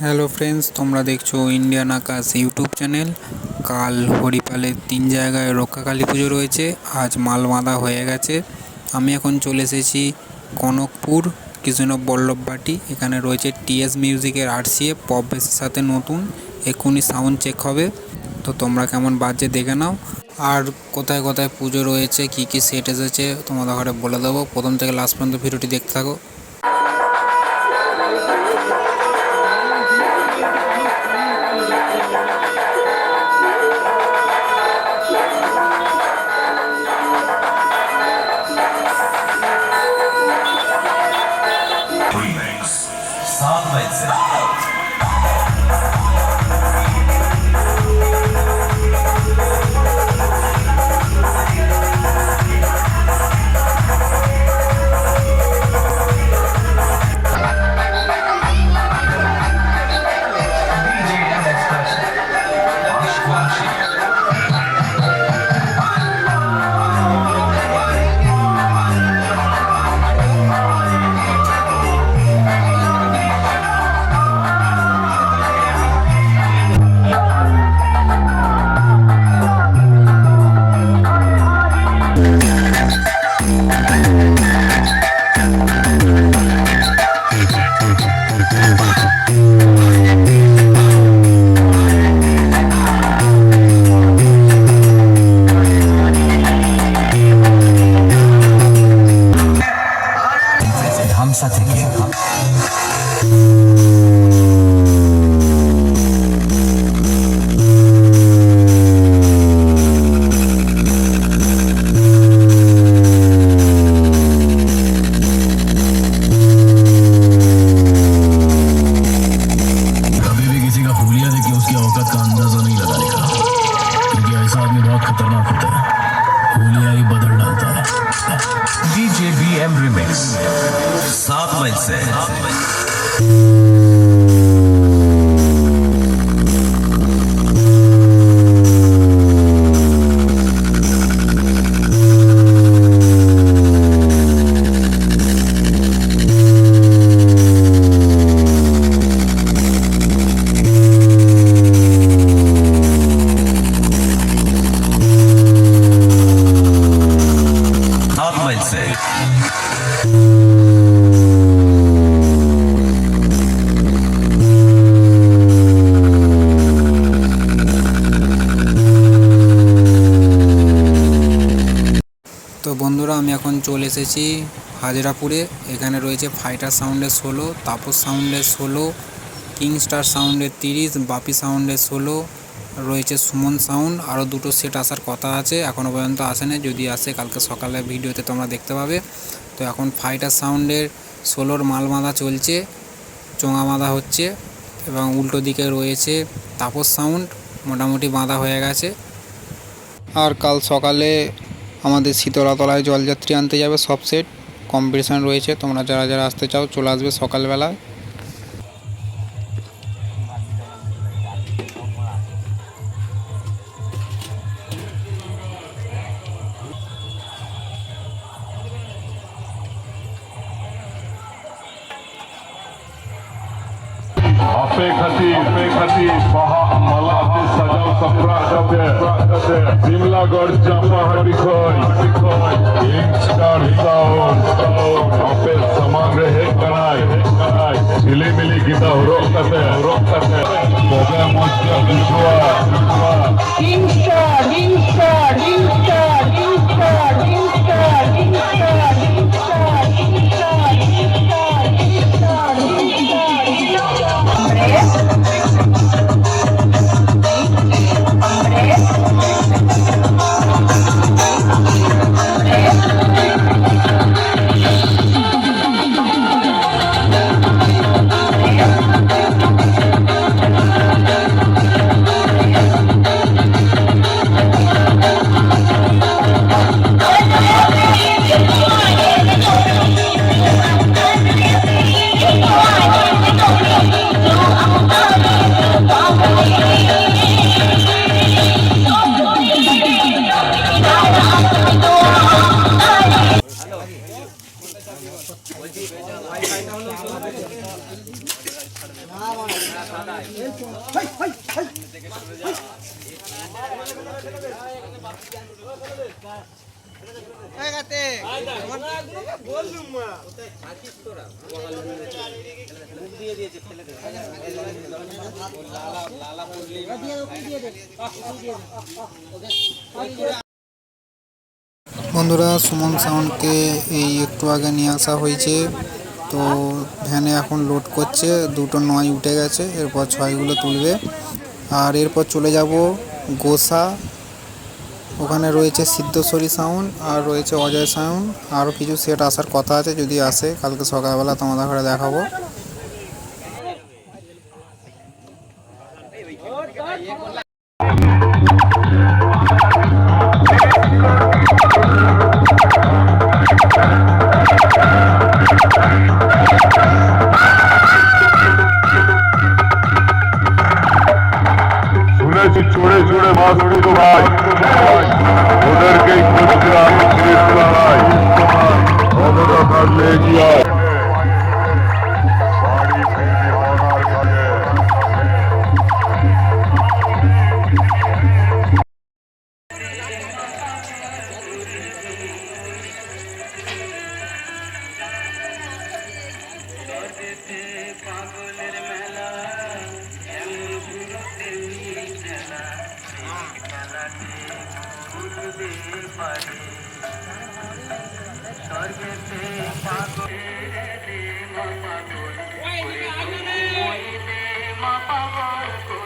Hello friends, তোমরা দেখছো Indian আকাশ YouTube channel. কাল হরিপালের 3 জায়গায় রক্ষাকালী পুজো রয়েছে। আজ মাল বাঁধা হয়ে গেছে। আমি এখন চলে এসেছি কনকপুর কৃষ্ণনগর বল্লভবাটি। এখানে রয়েছে টিএস মিউজিকের আরসিএফ পপ বেসের সাথে নতুন এক্ষুনি সাউন্ড চেক হবে। তো তোমরা কেমন বাজছে দেখে নাও। আর কোথায় কোথায় পুজো রয়েছে, কী কী সেট এসেছে তোমাদের ঘরে বলে দেবো। প্রথম থেকে লাস্ট পর্যন্ত ভিডিওটি দেখতে থাকো। হামসা থেকে खतरनाक होता है। होलिया ही बदल डालता है। डीजे बीएम रिमिक्स 7 मई से। তো বন্ধুরা, আমি এখন চলে এসেছি হাজরাপুরে। এখানে রয়েছে ফাইটার সাউন্ডের 16, তাপস সাউন্ডের 16, কিংস্টার সাউন্ডের 30, বাপি সাউন্ডের 16, রয়েছে সুমন সাউন্ড। আরও দুটো সেট আসার কথা আছে, এখনও পর্যন্ত আসেনি। যদি আসে কালকে সকালে ভিডিওতে তোমরা দেখতে পাবে। তো এখন ফাইটার সাউন্ডের 16 মাল বাঁধা চলছে, চোঙা বাঁধা হচ্ছে। এবং উল্টো দিকে রয়েছে তাপস সাউন্ড, মোটামুটি বাঁধা হয়ে গেছে। আর কাল সকালে আমাদের শীতলাতলায় জলযাত্রী আনতে যাবে, সব সেট কম্পিটিশান রয়েছে। তোমরা যারা যারা আসতে চাও চলে আসবে সকালবেলা। সিমলাগড় চাপাহাটি কিংস্টার সাউন্ড আপেল সমাগ্রে হেড কানাই ঝিলিমিলি গীতা হরক কাতে বগে মস্ত বিশ্বয়া কিংস্টার কিংস্টার কিংস্টার কিংস্টার কিংস্টার কিংস্টার বন্ধুরা, সুমন সাউন্ডকে এই একটু আগে নিয়ে আসা হয়েছে, তো ভ্যানে এখন লোড করছে। 2টো 9 উঠে গেছে, এরপর 6গুলো তুলবে। আর এরপর চলে যাব গোসা, ওখানে রয়েছে সিদ্ধেশ্বরী সাউন্ড আর রয়েছে অজয় সাউন্ড। আরও কিছু সেট আসার কথা আছে, যদি আসে কালকে সকালবেলা তোমাদের ঘরে দেখাবো। শুনেছি চড়ে চড়ে মাছ উঠতো ভাই, ওদেরকেই খুঁজছিলাম নাই, খবরটা থাকলে এগিয়ে আয়। বাড়ি ফিরবি মনার ঘাটে। মা পাগল